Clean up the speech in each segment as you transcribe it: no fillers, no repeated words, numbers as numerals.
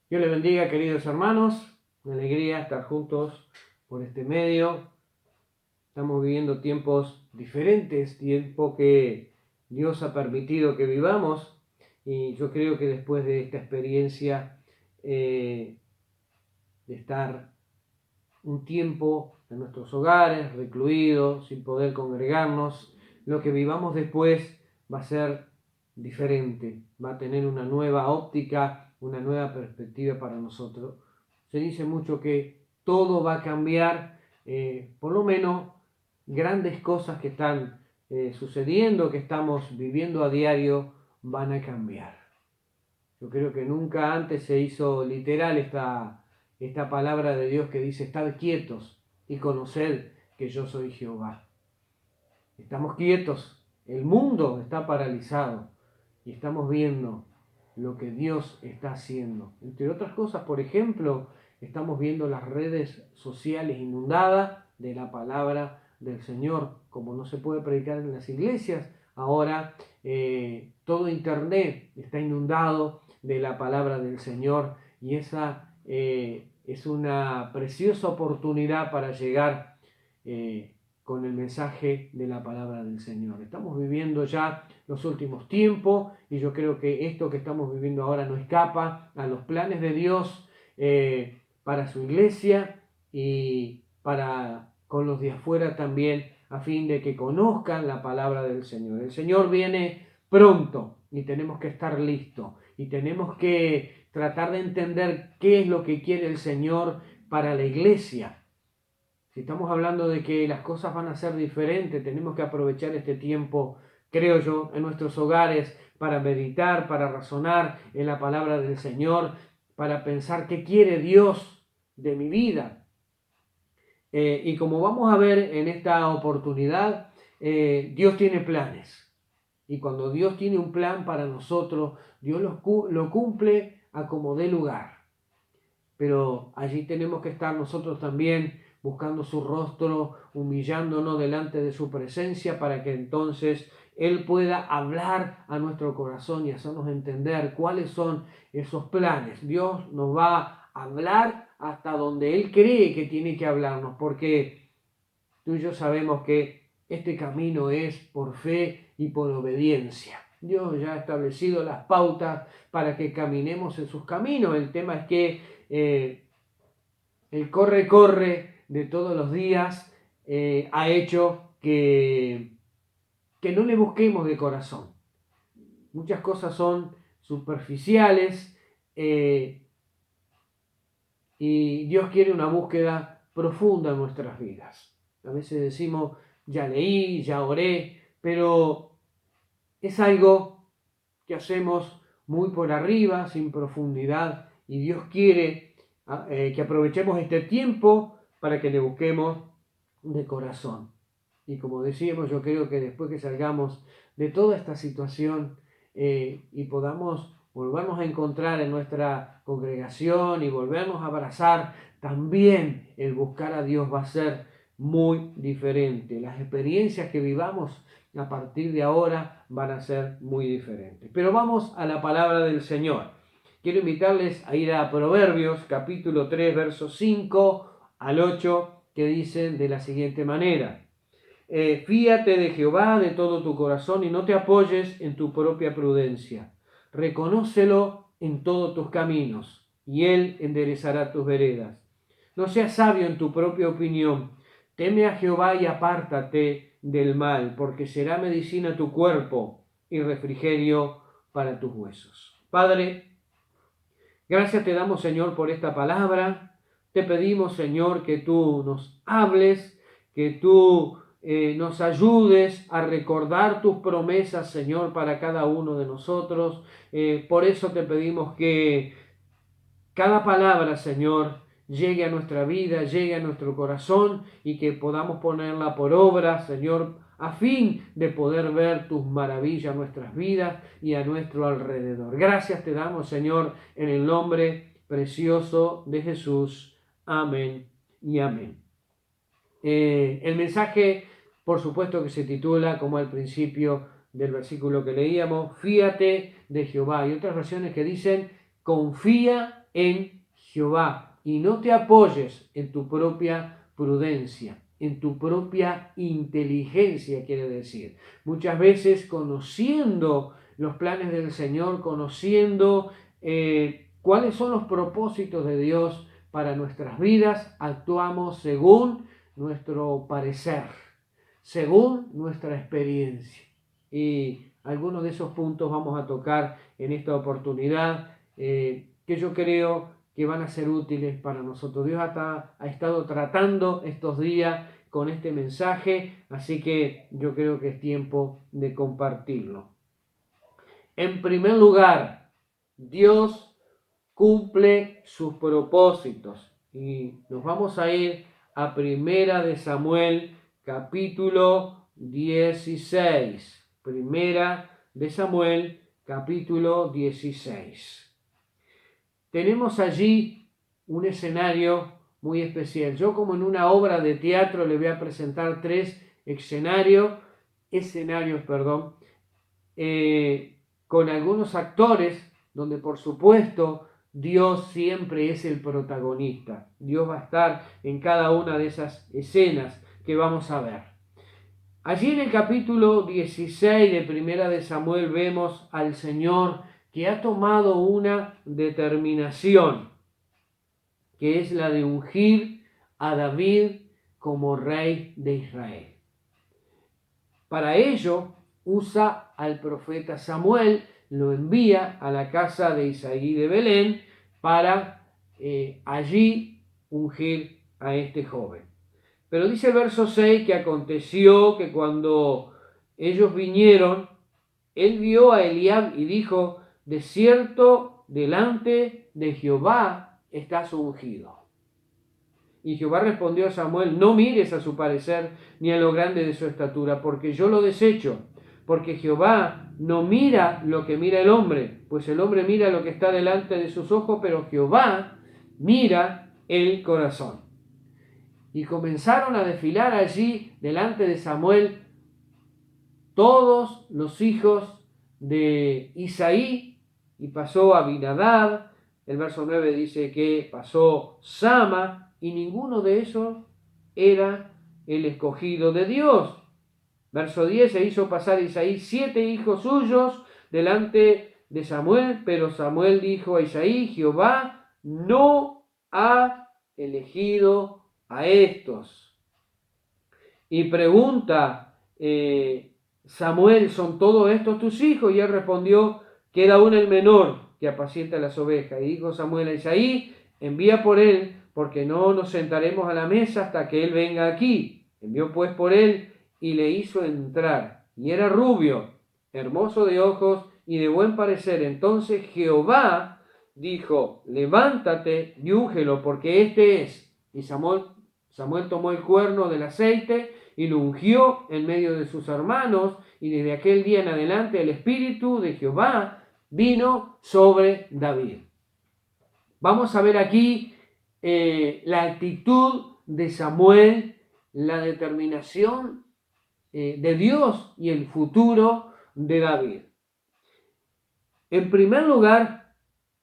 Dios les bendiga, queridos hermanos. Una alegría estar juntos por este medio. Estamos viviendo tiempos diferentes, tiempo que Dios ha permitido que vivamos. Y yo creo que después de esta experiencia de estar un tiempo en nuestros hogares, recluidos, sin poder congregarnos, lo que vivamos después va a ser diferente, va a tener una nueva óptica, una nueva perspectiva para nosotros. Se dice mucho que todo va a cambiar, por lo menos grandes cosas que están sucediendo, que estamos viviendo a diario, van a cambiar. Yo creo que nunca antes se hizo literal esta palabra de Dios que dice: estad quietos y conoced que yo soy Jehová. Estamos quietos, el mundo está paralizado y estamos viendo lo que Dios está haciendo. Entre otras cosas, por ejemplo, estamos viendo las redes sociales inundadas de la palabra del Señor. Como no se puede predicar en las iglesias, ahora todo Internet está inundado de la palabra del Señor, y esa es una preciosa oportunidad para llegar con el mensaje de la palabra del Señor. Estamos viviendo ya los últimos tiempos y yo creo que esto que estamos viviendo ahora no escapa a los planes de Dios para su iglesia y para con los de afuera también, a fin de que conozcan la palabra del Señor. El Señor viene pronto y tenemos que estar listos y tenemos que tratar de entender qué es lo que quiere el Señor para la iglesia. Si estamos hablando de que las cosas van a ser diferentes, tenemos que aprovechar este tiempo, creo yo, en nuestros hogares para meditar, para razonar en la palabra del Señor, para pensar qué quiere Dios de mi vida. Y como vamos a ver en esta oportunidad, Dios tiene planes. Y cuando Dios tiene un plan para nosotros, Dios lo cumple a como dé lugar. Pero allí tenemos que estar nosotros también buscando su rostro, humillándonos delante de su presencia, para que entonces Él pueda hablar a nuestro corazón y hacernos entender cuáles son esos planes. Dios nos va a hablar hasta donde Él cree que tiene que hablarnos, porque tú y yo sabemos que este camino es por fe y por obediencia. Dios ya ha establecido las pautas para que caminemos en sus caminos. El tema es que el corre de todos los días ha hecho que no le busquemos de corazón. Muchas cosas son superficiales y Dios quiere una búsqueda profunda en nuestras vidas. A veces decimos: ya leí, ya oré, pero es algo que hacemos muy por arriba, sin profundidad, y Dios quiere que aprovechemos este tiempo para que le busquemos de corazón. Y como decíamos, yo creo que después que salgamos de toda esta situación y podamos volvernos a encontrar en nuestra congregación y volvernos a abrazar, también el buscar a Dios va a ser muy diferente. Las experiencias que vivamos a partir de ahora van a ser muy diferentes. Pero vamos a la palabra del Señor. Quiero invitarles a ir a Proverbios capítulo 3, versos 5 al 8, que dicen de la siguiente manera: fíate de Jehová de todo tu corazón y no te apoyes en tu propia prudencia. Reconócelo en todos tus caminos y Él enderezará tus veredas. No seas sabio en tu propia opinión. Teme a Jehová y apártate del mal, porque será medicina a tu cuerpo y refrigerio para tus huesos. Padre, gracias te damos, Señor, por esta palabra. Te pedimos, Señor, que tú nos hables, que tú nos ayudes a recordar tus promesas, Señor, para cada uno de nosotros. Por eso te pedimos que cada palabra, Señor, llegue a nuestra vida, llegue a nuestro corazón y que podamos ponerla por obra, Señor, a fin de poder ver tus maravillas en nuestras vidas y a nuestro alrededor. Gracias te damos, Señor, en el nombre precioso de Jesús. Amén y amén. El mensaje, por supuesto, que se titula, como al principio del versículo que leíamos, fíate de Jehová. Hay otras versiones que dicen, confía en Jehová y no te apoyes en tu propia prudencia, en tu propia inteligencia, quiere decir. Muchas veces conociendo los planes del Señor, conociendo cuáles son los propósitos de Dios para nuestras vidas, actuamos según nuestro parecer, según nuestra experiencia. Y algunos de esos puntos vamos a tocar en esta oportunidad, que yo creo que van a ser útiles para nosotros. Dios ha estado tratando estos días con este mensaje, así que yo creo que es tiempo de compartirlo. En primer lugar, Dios cumple sus propósitos. Y nos vamos a ir a Primera de Samuel, capítulo 16. Primera de Samuel, capítulo 16. Tenemos allí un escenario muy especial. Yo, como en una obra de teatro, le voy a presentar tres escenarios, con algunos actores, donde por supuesto Dios siempre es el protagonista. Dios va a estar en cada una de esas escenas que vamos a ver. Allí en el capítulo 16 de Primera de Samuel vemos al Señor que ha tomado una determinación, que es la de ungir a David como rey de Israel. Para ello usa al profeta Samuel, lo envía a la casa de Isaí de Belén para allí ungir a este joven. Pero dice el verso 6 que aconteció que cuando ellos vinieron, él vio a Eliab y dijo: de cierto, delante de Jehová estás ungido. Y Jehová respondió a Samuel: no mires a su parecer ni a lo grande de su estatura, porque yo lo desecho. Porque Jehová no mira lo que mira el hombre, pues el hombre mira lo que está delante de sus ojos, pero Jehová mira el corazón. Y comenzaron a desfilar allí delante de Samuel todos los hijos de Isaí, y pasó Abinadab. El verso 9 dice que pasó Sama, y ninguno de ellos era el escogido de Dios. Verso 10, se hizo pasar Isaí 7 hijos suyos delante de Samuel, pero Samuel dijo a Isaí: Jehová no ha elegido a estos. Y pregunta Samuel: ¿son todos estos tus hijos? Y él respondió: queda aún el menor que apacienta las ovejas. Y dijo Samuel a Isaí: envía por él, porque no nos sentaremos a la mesa hasta que él venga aquí. Envió pues por él y le hizo entrar. Y era rubio, hermoso de ojos y de buen parecer. Entonces Jehová dijo: levántate y úngelo, porque este es. Y Samuel tomó el cuerno del aceite y lo ungió en medio de sus hermanos, y desde aquel día en adelante el Espíritu de Jehová vino sobre David. Vamos a ver aquí la actitud de Samuel, la determinación de Dios y el futuro de David. En primer lugar,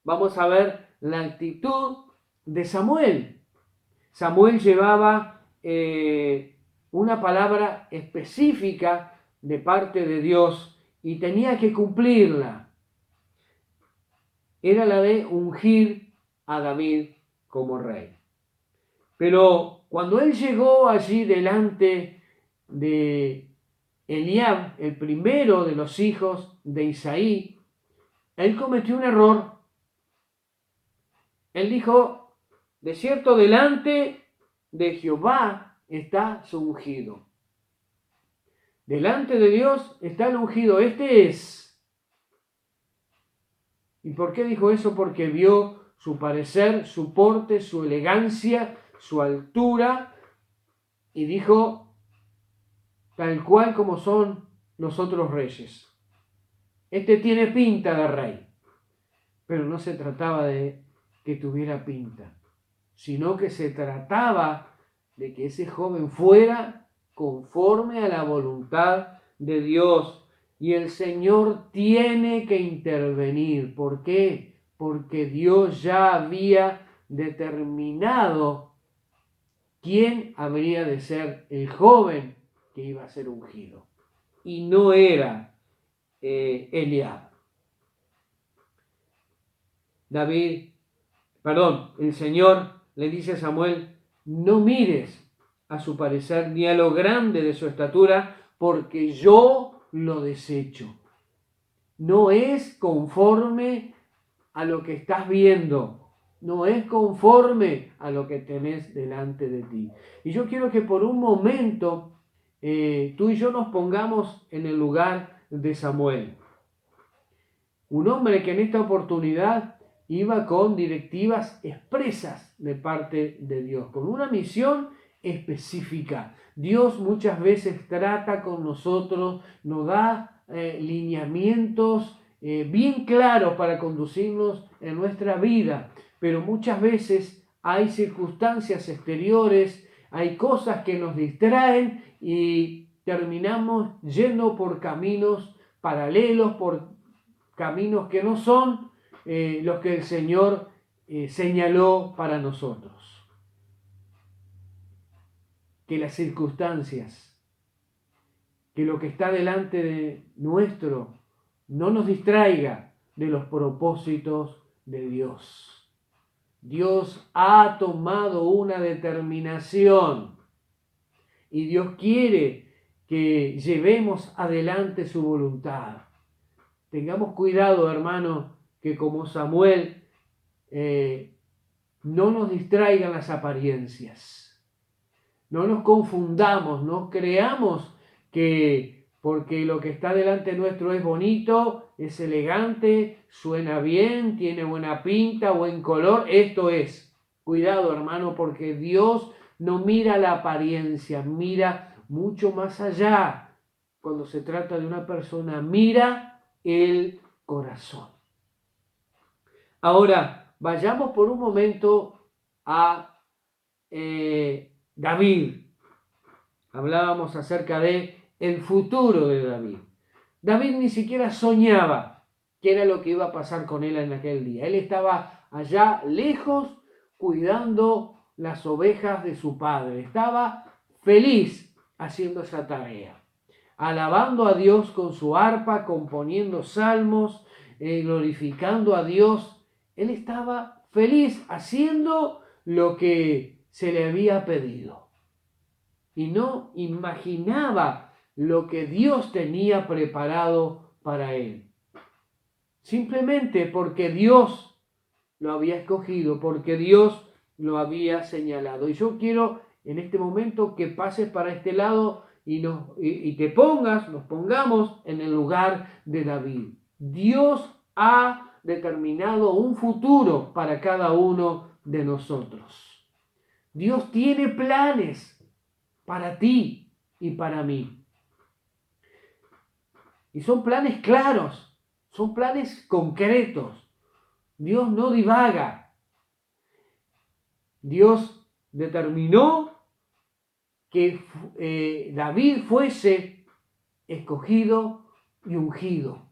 vamos a ver la actitud de Samuel. Samuel llevaba una palabra específica de parte de Dios y tenía que cumplirla. Era la de ungir a David como rey. Pero cuando él llegó allí delante de Eliab, el primero de los hijos de Isaí, él cometió un error. Él dijo: de cierto, delante de Jehová está su ungido. Delante de Dios está el ungido. Este es. ¿Y por qué dijo eso? Porque vio su parecer, su porte, su elegancia, su altura, y dijo: tal cual como son los otros reyes. Este tiene pinta de rey. Pero no se trataba de que tuviera pinta, sino que se trataba de que ese joven fuera conforme a la voluntad de Dios. Y el Señor tiene que intervenir. ¿Por qué? porque Dios ya había determinado quién habría de ser el joven que iba a ser ungido. Y no era Eliab. El Señor le dice a Samuel, no mires a su parecer ni a lo grande de su estatura, porque yo lo desecho. No es conforme a lo que estás viendo, no es conforme a lo que tenés delante de ti. Y yo quiero que por un momento tú y yo nos pongamos en el lugar de Samuel. Un hombre que en esta oportunidad iba con directivas expresas de parte de Dios, con una misión específica. Dios muchas veces trata con nosotros, nos da lineamientos bien claros para conducirnos en nuestra vida, pero muchas veces hay circunstancias exteriores, hay cosas que nos distraen y terminamos yendo por caminos paralelos, por caminos que no son los que el Señor señaló para nosotros. Que las circunstancias, que lo que está delante de nuestro, no nos distraiga de los propósitos de Dios. Dios ha tomado una determinación y Dios quiere que llevemos adelante su voluntad. Tengamos cuidado, hermano, que como Samuel no nos distraigan las apariencias. No nos confundamos, no creamos que porque lo que está delante nuestro es bonito, es elegante, suena bien, tiene buena pinta, buen color, esto es. Cuidado, hermano, porque Dios no mira la apariencia, mira mucho más allá. Cuando se trata de una persona, mira el corazón. Ahora, vayamos por un momento a David. Hablábamos acerca de el futuro de David. David ni siquiera soñaba qué era lo que iba a pasar con él en aquel día. Él estaba allá lejos cuidando las ovejas de su padre. Estaba feliz haciendo esa tarea, alabando a Dios con su arpa, componiendo salmos, glorificando a Dios. Él estaba feliz haciendo lo que se le había pedido. Y no imaginaba lo que Dios tenía preparado para él. Simplemente porque Dios lo había escogido, porque Dios lo había señalado. Y yo quiero en este momento que pases para este lado y nos pongamos en el lugar de David. Dios ha determinado un futuro para cada uno de nosotros. Dios tiene planes para ti y para mí. Y son planes claros, son planes concretos. Dios no divaga. Dios determinó que David fuese escogido y ungido.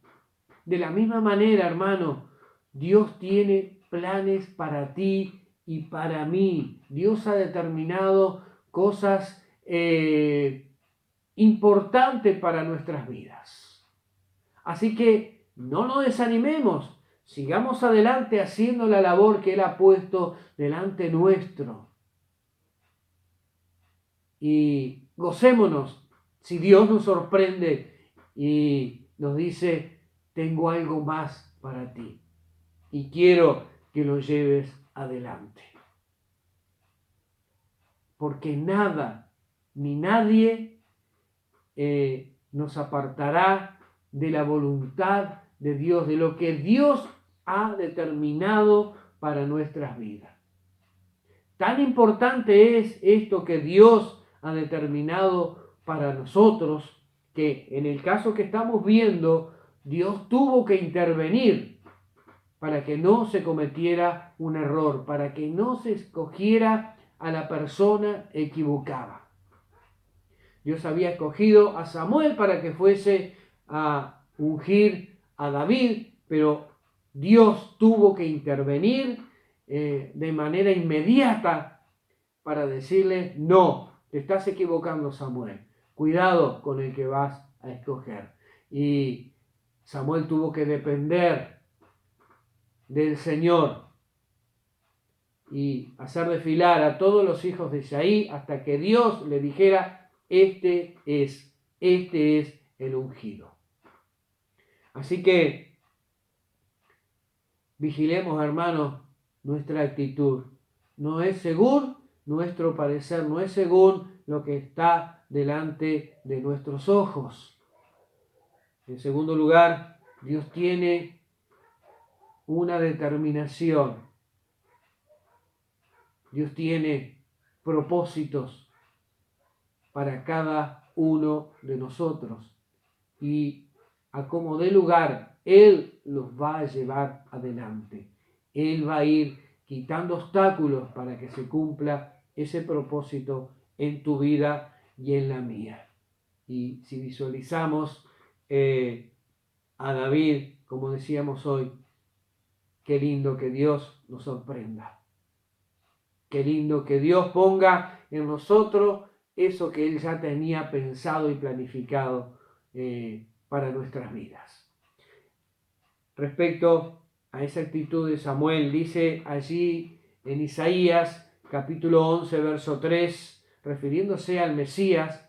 De la misma manera, hermano, Dios tiene planes para ti y para mí. Dios ha determinado cosas importantes para nuestras vidas. Así que no nos desanimemos, sigamos adelante haciendo la labor que Él ha puesto delante nuestro. Y gocémonos si Dios nos sorprende y nos dice, tengo algo más para ti y quiero que lo lleves adelante. Porque nada ni nadie nos apartará de la voluntad de Dios, de lo que Dios ha determinado para nuestras vidas. Tan importante es esto que Dios ha determinado para nosotros, que en el caso que estamos viendo, Dios tuvo que intervenir para que no se cometiera un error, para que no se escogiera a la persona equivocada. Dios había escogido a Samuel para que fuese a ungir a David, pero Dios tuvo que intervenir de manera inmediata para decirle, no, te estás equivocando, Samuel, cuidado con el que vas a escoger. Y Samuel tuvo que depender del Señor y hacer desfilar a todos los hijos de Isaí hasta que Dios le dijera, este es el ungido. Así que vigilemos, hermanos, nuestra actitud. No es según nuestro parecer, no es según lo que está delante de nuestros ojos. En segundo lugar, Dios tiene una determinación. Dios tiene propósitos para cada uno de nosotros. Y a como dé lugar, Él los va a llevar adelante. Él va a ir quitando obstáculos para que se cumpla ese propósito en tu vida y en la mía. Y si visualizamos a David, como decíamos hoy, qué lindo que Dios nos sorprenda. Qué lindo que Dios ponga en nosotros eso que Él ya tenía pensado y planificado para nuestras vidas. Respecto a esa actitud de Samuel, dice allí en Isaías capítulo 11, verso 3, refiriéndose al Mesías,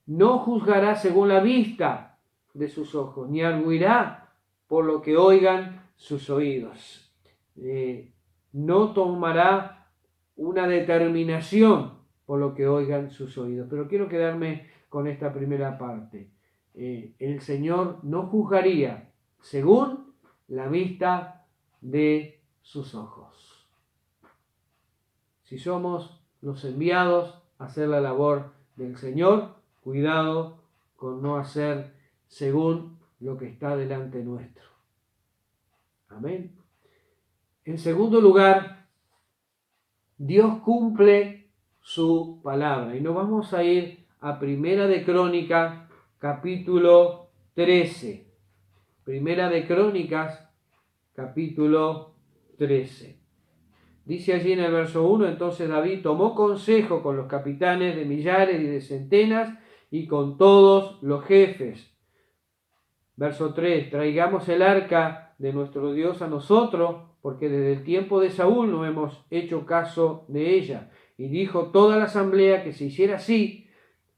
no juzgará según la vista de sus ojos, ni arguirá por lo que oigan sus oídos. No tomará una determinación por lo que oigan sus oídos. Pero quiero quedarme con esta primera parte. El Señor no juzgaría según la vista de sus ojos. Si somos los enviados a hacer la labor del Señor, cuidado con no hacer según lo que está delante nuestro. Amén. En segundo lugar, Dios cumple su palabra. Y nos vamos a ir a Primera de Crónicas, capítulo 13. Primera de Crónicas, capítulo 13. Dice allí en el verso 1, entonces David tomó consejo con los capitanes de millares y de centenas y con todos los jefes. Verso 3, traigamos el arca de nuestro Dios a nosotros, porque desde el tiempo de Saúl no hemos hecho caso de ella. Y dijo toda la asamblea que se hiciera así,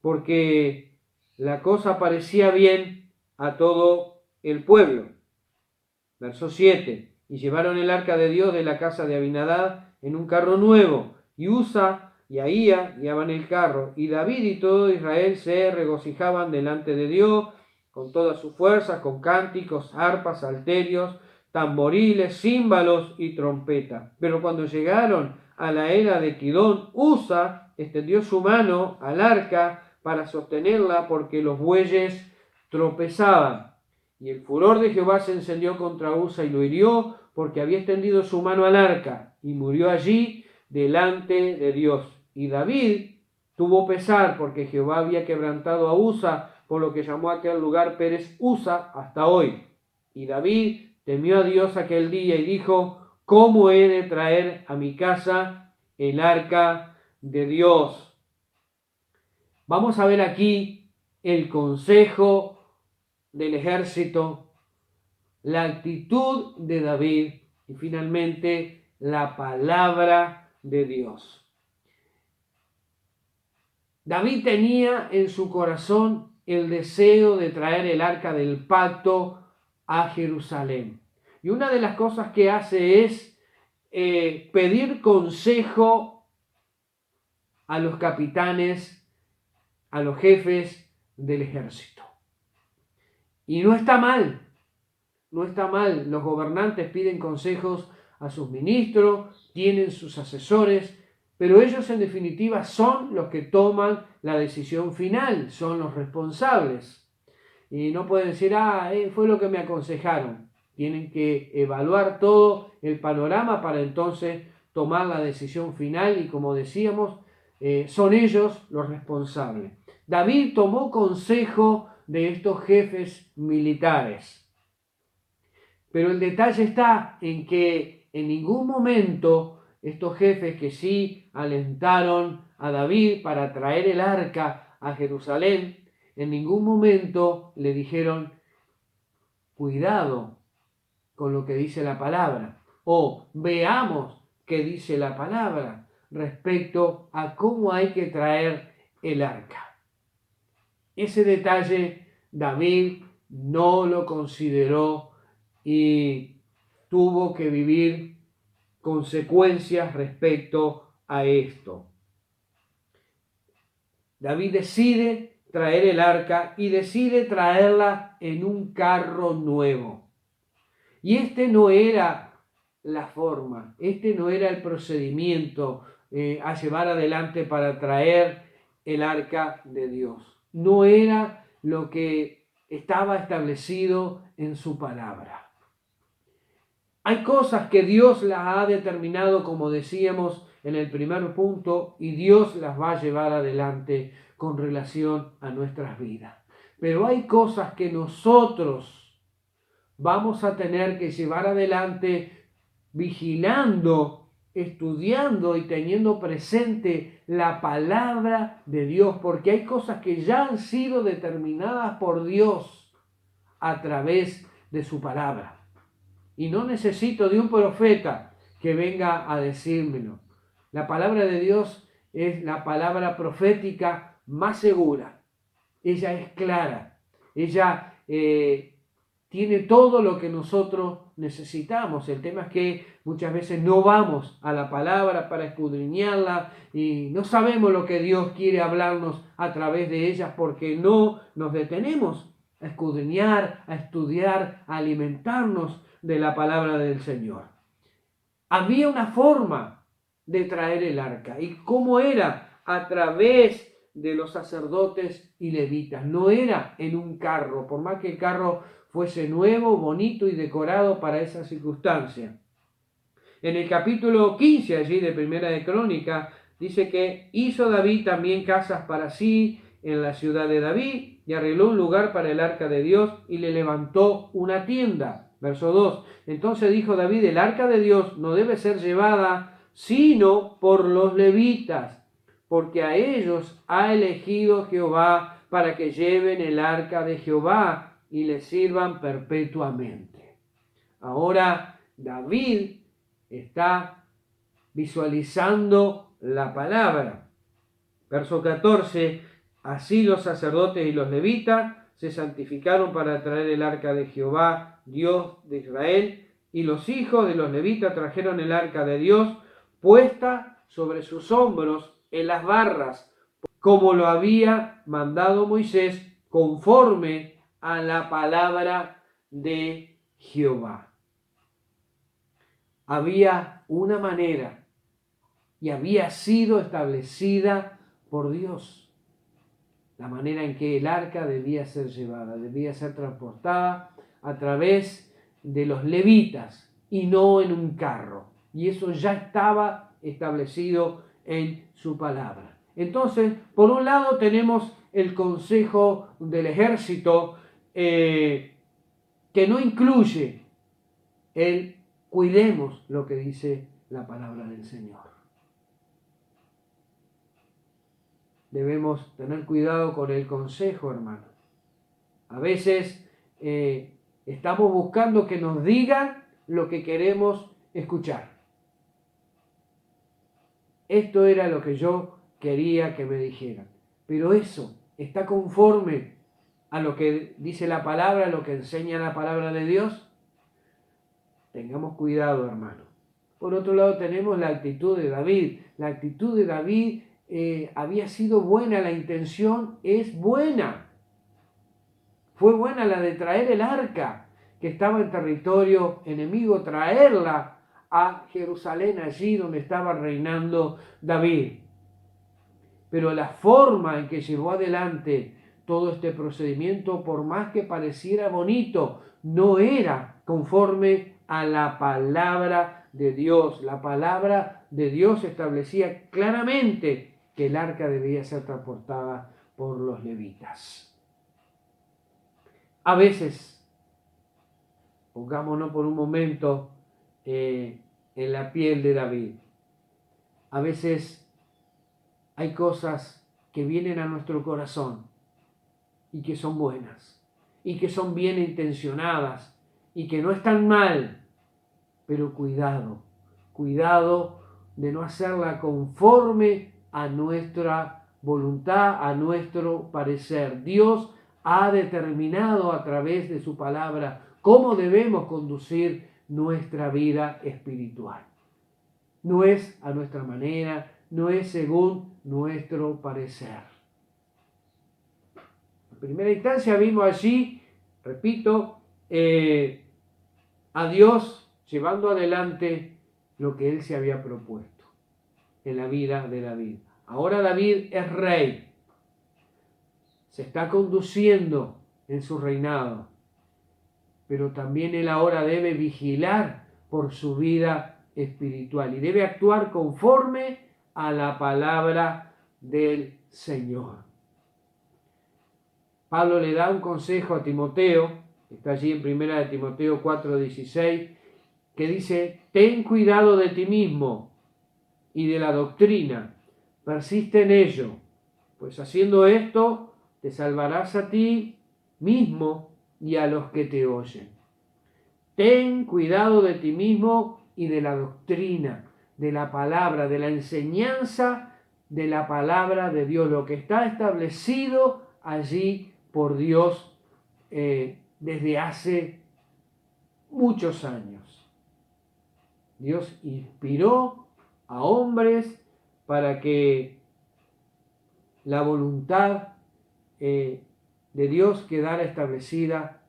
porque la cosa parecía bien a todo el pueblo. Verso 7, y llevaron el arca de Dios de la casa de Abinadab en un carro nuevo, y Usa y Ahía guiaban el carro, y David y todo Israel se regocijaban delante de Dios con todas sus fuerzas, con cánticos, arpas, salterios, tamboriles, címbalos y trompeta. Pero cuando llegaron a la era de Kidón, Usa extendió su mano al arca para sostenerla porque los bueyes tropezaban. Y el furor de Jehová se encendió contra Usa y lo hirió porque había extendido su mano al arca y murió allí delante de Dios. Y David tuvo pesar porque Jehová había quebrantado a Usa, por lo que llamó a aquel lugar Pérez Usa hasta hoy. Y David temió a Dios aquel día y dijo, ¿cómo he de traer a mi casa el arca de Dios? Vamos a ver aquí el consejo del ejército, la actitud de David y finalmente la palabra de Dios. David tenía en su corazón el deseo de traer el arca del pacto a Jerusalén. Y una de las cosas que hace es pedir consejo a los capitanes, a los jefes del ejército. Y no está mal, no está mal. Los gobernantes piden consejos a sus ministros, tienen sus asesores, pero ellos en definitiva son los que toman la decisión final, son los responsables. Y no pueden decir, fue lo que me aconsejaron. Tienen que evaluar todo el panorama para entonces tomar la decisión final y como decíamos, son ellos los responsables. David tomó consejo de estos jefes militares. Pero el detalle está en que en ningún momento estos jefes que sí alentaron a David para traer el arca a Jerusalén, en ningún momento le dijeron, cuidado con lo que dice la palabra, o veamos qué dice la palabra respecto a cómo hay que traer el arca. Ese detalle David no lo consideró y tuvo que vivir consecuencias respecto a esto. David decide traer el arca y decide traerla en un carro nuevo. Y este no era la forma, este no era el procedimiento a llevar adelante para traer el arca de Dios. No era lo que estaba establecido en su palabra. Hay cosas que Dios las ha determinado, como decíamos en el primer punto, y Dios las va a llevar adelante con relación a nuestras vidas. Pero hay cosas que nosotros vamos a tener que llevar adelante vigilando, estudiando y teniendo presente la palabra de Dios, porque hay cosas que ya han sido determinadas por Dios a través de su palabra. Y no necesito de un profeta que venga a decírmelo. La palabra de Dios es la palabra profética más segura. Ella es clara. Ella tiene todo lo que nosotros necesitamos. El tema es que muchas veces no vamos a la palabra para escudriñarla y no sabemos lo que Dios quiere hablarnos a través de ellas porque no nos detenemos a escudriñar, a estudiar, a alimentarnos de la palabra del Señor. Había una forma de traer el arca. ¿Y cómo era? A través de los sacerdotes y levitas. No era en un carro, por más que el carro fuese nuevo, bonito y decorado para esa circunstancia. En el capítulo 15 allí de Primera de Crónica dice que hizo David también casas para sí en la ciudad de David y arregló un lugar para el arca de Dios y le levantó una tienda. Verso 2. Entonces dijo David, el arca de Dios no debe ser llevada sino por los levitas, porque a ellos ha elegido Jehová para que lleven el arca de Jehová y le sirvan perpetuamente. Ahora David está visualizando la palabra. Verso 14, así los sacerdotes y los levitas se santificaron para traer el arca de Jehová, Dios de Israel, y los hijos de los levitas trajeron el arca de Dios puesta sobre sus hombros en las barras, como lo había mandado Moisés, conforme a la palabra de Jehová. Había una manera y había sido establecida por Dios. La manera en que el arca debía ser llevada, debía ser transportada a través de los levitas y no en un carro. Y eso ya estaba establecido en su palabra. Entonces, por un lado tenemos el consejo del ejército que no incluye el cuidemos lo que dice la palabra del Señor. Debemos tener cuidado con el consejo, hermano. A veces estamos buscando que nos digan lo que queremos escuchar. Esto era lo que yo quería que me dijeran. Pero eso está conforme a lo que dice la palabra, a lo que enseña la palabra de Dios. Tengamos cuidado, hermano. Por otro lado tenemos la actitud de David. La actitud de David había sido buena, la intención es buena. Fue buena la de traer el arca que estaba en territorio enemigo, traerla a Jerusalén, allí donde estaba reinando David. Pero la forma en que llevó adelante todo este procedimiento, por más que pareciera bonito, no era conforme a la palabra de Dios. La palabra de Dios establecía claramente que el arca debía ser transportada por los levitas. A veces, o Pongámonos por un momento en la piel de David. A veces hay cosas que vienen a nuestro corazón y que son buenas, y que son bien intencionadas, y que no están mal, pero cuidado de no hacerla conforme a nuestra voluntad, a nuestro parecer. Dios ha determinado a través de su palabra cómo debemos conducir nuestra vida espiritual. No es a nuestra manera, no es según nuestro parecer. En primera instancia vimos allí, repito, a Dios llevando adelante lo que él se había propuesto en la vida de David. Ahora David es rey, se está conduciendo en su reinado, pero también él ahora debe vigilar por su vida espiritual y debe actuar conforme a la palabra del Señor. Pablo le da un consejo a Timoteo, está allí en 1 Timoteo 4:16, que dice: ten cuidado de ti mismo y de la doctrina, persiste en ello, pues haciendo esto te salvarás a ti mismo y a los que te oyen. Ten cuidado de ti mismo y de la doctrina, de la palabra, de la enseñanza de la palabra de Dios, lo que está establecido allí por Dios desde hace muchos años. Dios inspiró a hombres para que la voluntad de Dios quedara establecida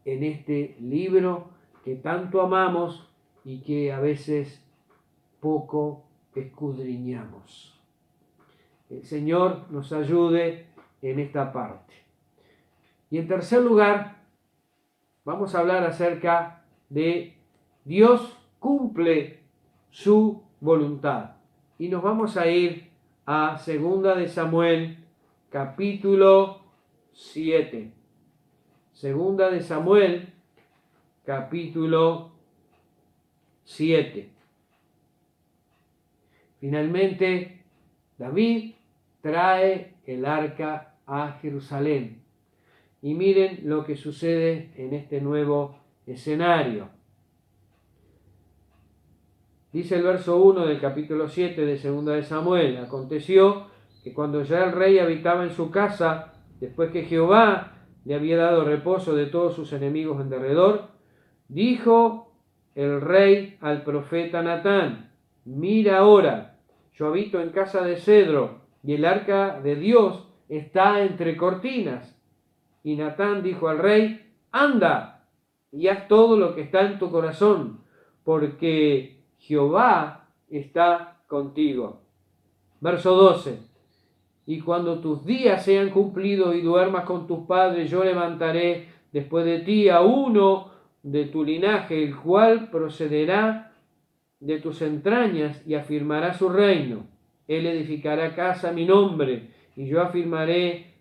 en este libro que tanto amamos y que a veces poco escudriñamos. El Señor nos ayude en esta parte. Y en tercer lugar, vamos a hablar acerca de Dios cumple su voluntad. Y nos vamos a ir a 2 de Samuel, capítulo 7. 2 de Samuel, capítulo 7. Finalmente, David trae el arca a Jerusalén. Y miren lo que sucede en este nuevo escenario. Dice el verso 1 del capítulo 7 de 2 de Samuel: aconteció que cuando ya el rey habitaba en su casa, después que Jehová le había dado reposo de todos sus enemigos en derredor, dijo el rey al profeta Natán: mira ahora, yo habito en casa de cedro, y el arca de Dios está entre cortinas. Y Natán dijo al rey: anda y haz todo lo que está en tu corazón, porque Jehová está contigo. Verso 12. Y cuando tus días sean cumplidos y duermas con tus padres, yo levantaré después de ti a uno de tu linaje, el cual procederá de tus entrañas y afirmará su reino. Él edificará casa a mi nombre, y yo afirmaré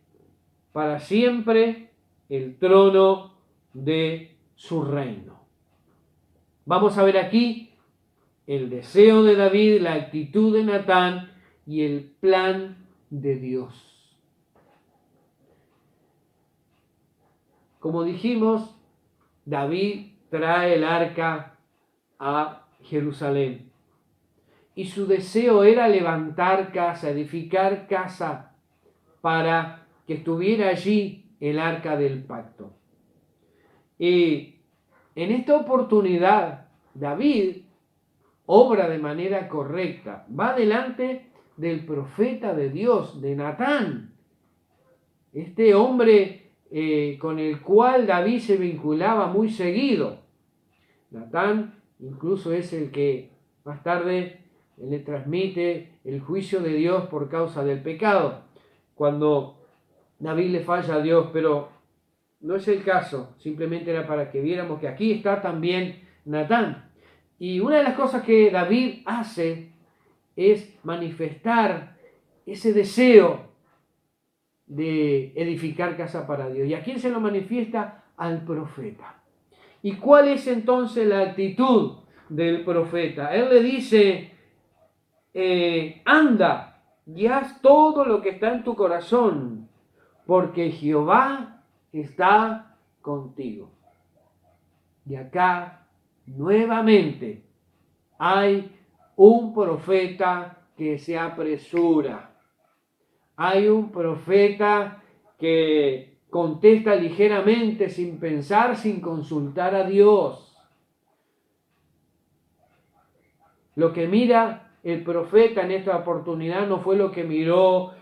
para siempre el trono de su reino. Vamos a ver aquí el deseo de David, la actitud de Natán y el plan de Dios. Como dijimos, David trae el arca a Jerusalén y su deseo era levantar casa, edificar casa para que estuviera allí el arca del pacto. Y en esta oportunidad, David obra de manera correcta, va delante del profeta de Dios, de Natán, este hombre con el cual David se vinculaba muy seguido. Natán incluso es el que más tarde le transmite el juicio de Dios por causa del pecado, cuando David le falla a Dios, pero no es el caso, simplemente era para que viéramos que aquí está también Natán. Y una de las cosas que David hace es manifestar ese deseo de edificar casa para Dios. ¿Y a quién se lo manifiesta? Al profeta. ¿Y cuál es entonces la actitud del profeta? Él le dice, anda y haz todo lo que está en tu corazón, porque Jehová está contigo. Y acá nuevamente hay un profeta que se apresura. Hay un profeta que contesta ligeramente, sin pensar, sin consultar a Dios. Lo que mira el profeta en esta oportunidad no fue lo que miró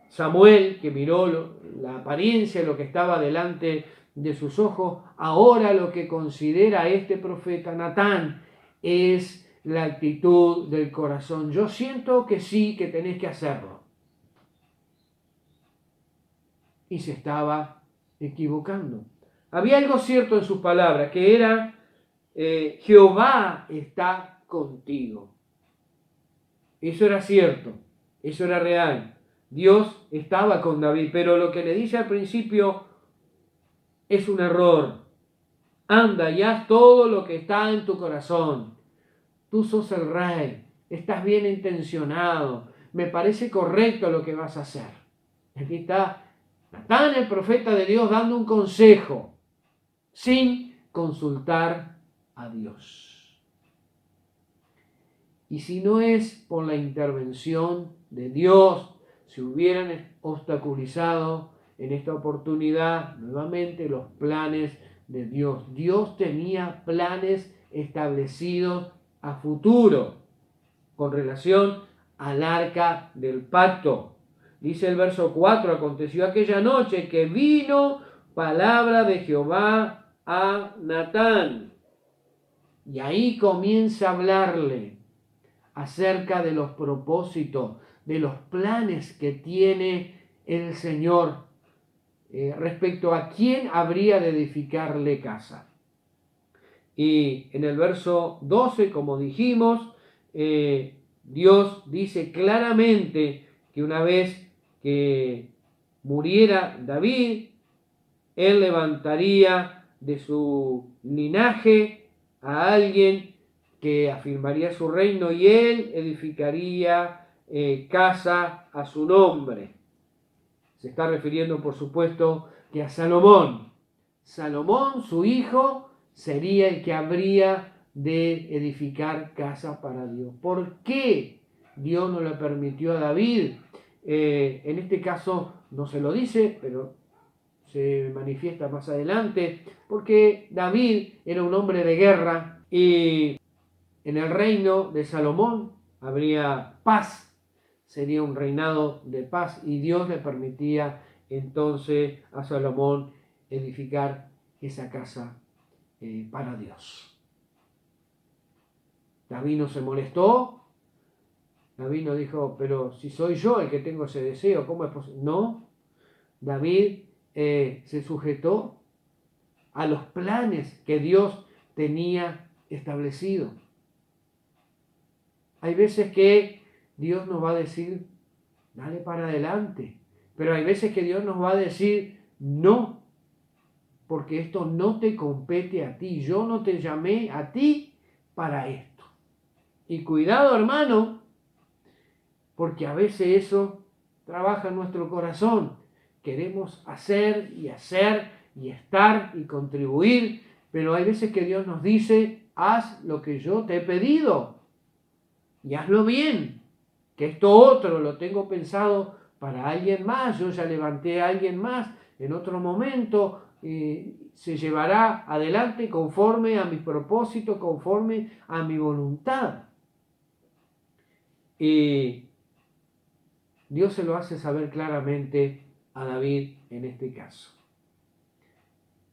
Samuel, que miró la apariencia, lo que estaba delante de sus ojos. Ahora lo que considera este profeta Natán es la actitud del corazón. Yo siento que sí, que tenés que hacerlo. Y se estaba equivocando. Había algo cierto en sus palabras, que era, Jehová está contigo. Eso era cierto, eso era real. Dios estaba con David, pero lo que le dice al principio es un error. Anda y haz todo lo que está en tu corazón. Tú sos el rey, estás bien intencionado, me parece correcto lo que vas a hacer. Aquí está Natán, el profeta de Dios, dando un consejo sin consultar a Dios. Y si no es por la intervención de Dios, se hubieran obstaculizado en esta oportunidad nuevamente los planes de Dios. Dios tenía planes establecidos a futuro con relación al arca del pacto. Dice el verso 4, aconteció aquella noche que vino palabra de Jehová a Natán. Y ahí comienza a hablarle acerca de los propósitos, de los planes que tiene el Señor respecto a quién habría de edificarle casa. Y en el verso 12, como dijimos, Dios dice claramente que una vez que muriera David, él levantaría de su linaje a alguien que afirmaría su reino y él edificaría casa a su nombre. Se está refiriendo, por supuesto, que a Salomón. Salomón, su hijo, sería el que habría de edificar casa para Dios. ¿Por qué Dios no le permitió a David? En este caso no se lo dice, pero se manifiesta más adelante, porque David era un hombre de guerra y en el reino de Salomón habría paz, sería un reinado de paz y Dios le permitía entonces a Salomón edificar esa casa para Dios. David no se molestó, David no dijo, pero si soy yo el que tengo ese deseo, ¿cómo es posible? No, David se sujetó a los planes que Dios tenía establecido. Hay veces que Dios nos va a decir, dale para adelante, pero hay veces que Dios nos va a decir, no, porque esto no te compete a ti, yo no te llamé a ti para esto. Y cuidado, hermano, porque a veces eso trabaja en nuestro corazón. Queremos hacer y estar y contribuir, pero hay veces que Dios nos dice, haz lo que yo te he pedido y hazlo bien, que esto otro lo tengo pensado para alguien más, yo ya levanté a alguien más en otro momento, se llevará adelante conforme a mi propósito, conforme a mi voluntad. Dios se lo hace saber claramente a David en este caso.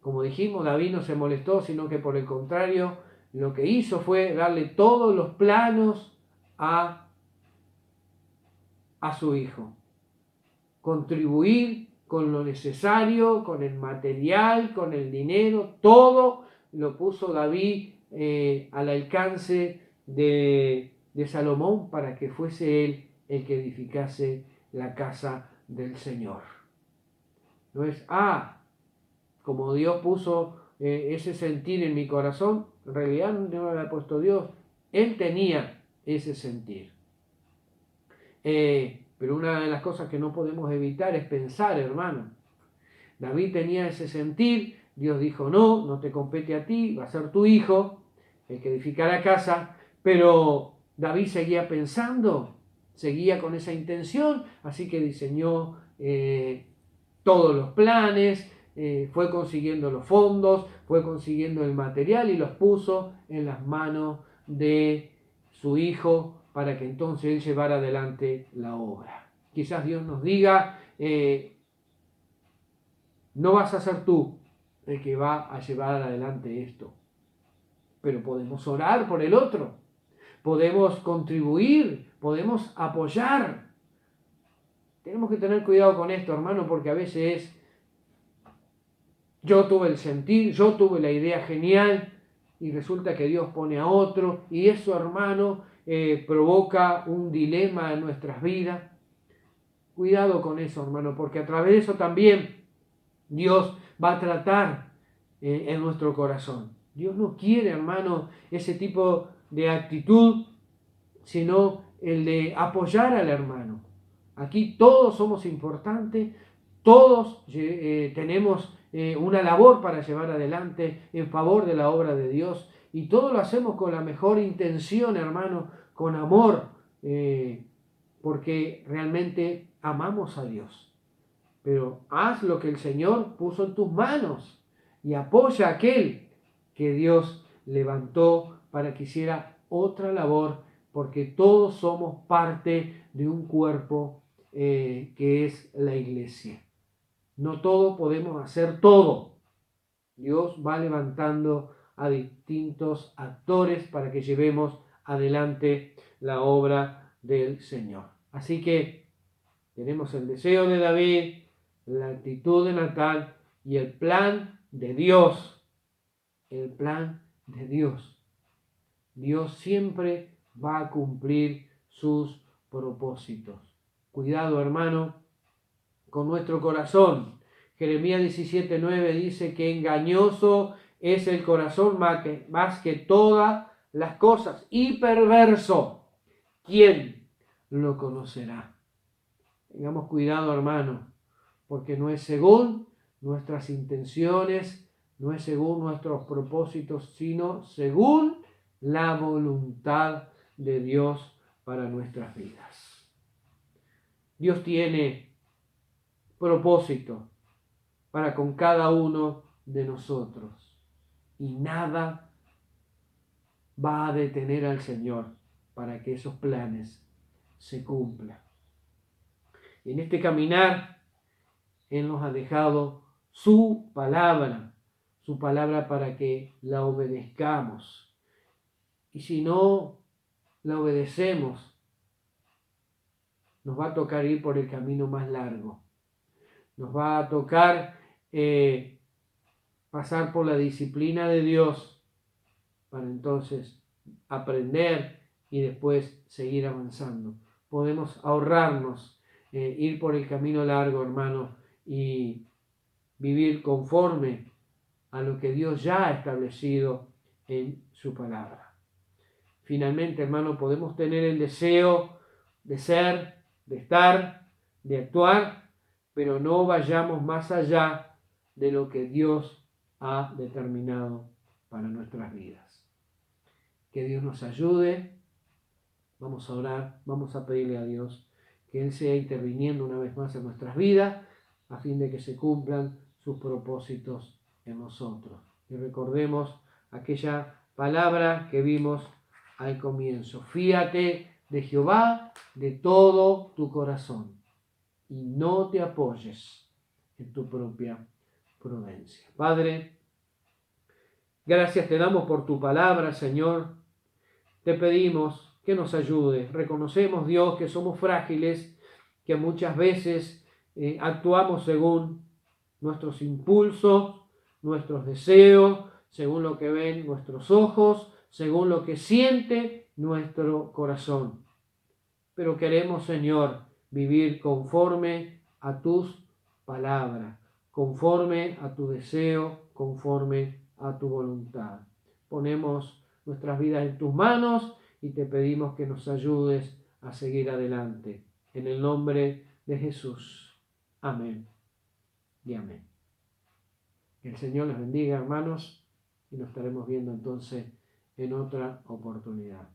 Como dijimos, David no se molestó, sino que por el contrario, lo que hizo fue darle todos los planos a su hijo. Contribuir con lo necesario, con el material, con el dinero, todo lo puso David al alcance de Salomón para que fuese él el que edificase la casa del Señor. No es, como Dios puso ese sentir en mi corazón. En realidad no lo había puesto Dios, Él tenía ese sentir. Pero una de las cosas que no podemos evitar es pensar, hermano. David tenía ese sentir, Dios dijo, no, no te compete a ti, va a ser tu hijo el que edificará casa, pero David seguía pensando, seguía con esa intención, así que diseñó todos los planes, fue consiguiendo los fondos, fue consiguiendo el material y los puso en las manos de su hijo para que entonces él llevara adelante la obra. Quizás Dios nos diga, no vas a ser tú el que va a llevar adelante esto, pero podemos orar por el otro, podemos contribuir, podemos apoyar. Tenemos que tener cuidado con esto, hermano, porque a veces yo tuve el sentir, yo tuve la idea genial y resulta que Dios pone a otro y eso, hermano, provoca un dilema en nuestras vidas. Cuidado con eso, hermano, porque a través de eso también Dios va a tratar en nuestro corazón. Dios no quiere, hermano, ese tipo de actitud, sino el de apoyar al hermano. Aquí todos somos importantes, todos tenemos una labor para llevar adelante en favor de la obra de Dios y todo lo hacemos con la mejor intención, hermano, con amor, porque realmente amamos a Dios. Pero haz lo que el Señor puso en tus manos y apoya a aquel que Dios levantó para que hiciera otra labor, porque todos somos parte de un cuerpo que es la iglesia. No todos podemos hacer todo. Dios va levantando a distintos actores para que llevemos adelante la obra del Señor. Así que tenemos el deseo de David, la actitud de Natán y el plan de Dios. El plan de Dios. Dios siempre va a cumplir sus propósitos. Cuidado, hermano, con nuestro corazón. Jeremías 17:9 dice que engañoso es el corazón más que todas las cosas y perverso. ¿Quién lo conocerá? Tengamos cuidado, hermano, porque no es según nuestras intenciones, no es según nuestros propósitos, sino según la voluntad de Dios para nuestras vidas. Dios tiene propósito para con cada uno de nosotros y nada va a detener al Señor para que esos planes se cumplan. En este caminar, Él nos ha dejado su palabra para que la obedezcamos. Y si no la obedecemos, nos va a tocar ir por el camino más largo. Nos va a tocar pasar por la disciplina de Dios para entonces aprender y después seguir avanzando. Podemos ahorrarnos, ir por el camino largo, hermano, y vivir conforme a lo que Dios ya ha establecido en su palabra. Finalmente, hermano, podemos tener el deseo de ser, de estar, de actuar, pero no vayamos más allá de lo que Dios ha determinado para nuestras vidas. Que Dios nos ayude. Vamos a orar, vamos a pedirle a Dios que Él sea interviniendo una vez más en nuestras vidas a fin de que se cumplan sus propósitos en nosotros. Y recordemos aquella palabra que vimos al comienzo. Fíate de Jehová de todo tu corazón y no te apoyes en tu propia prudencia. Padre, gracias te damos por tu palabra, Señor. Te pedimos que nos ayude. Reconocemos, Dios, que somos frágiles, que muchas veces actuamos según nuestros impulsos, nuestros deseos, según lo que ven nuestros ojos, según lo que siente nuestro corazón. Pero queremos, Señor, vivir conforme a tus palabras, conforme a tu deseo, conforme a tu voluntad. Ponemos nuestras vidas en tus manos y te pedimos que nos ayudes a seguir adelante. En el nombre de Jesús. Amén y amén. Que el Señor les bendiga, hermanos, y nos estaremos viendo entonces en otra oportunidad.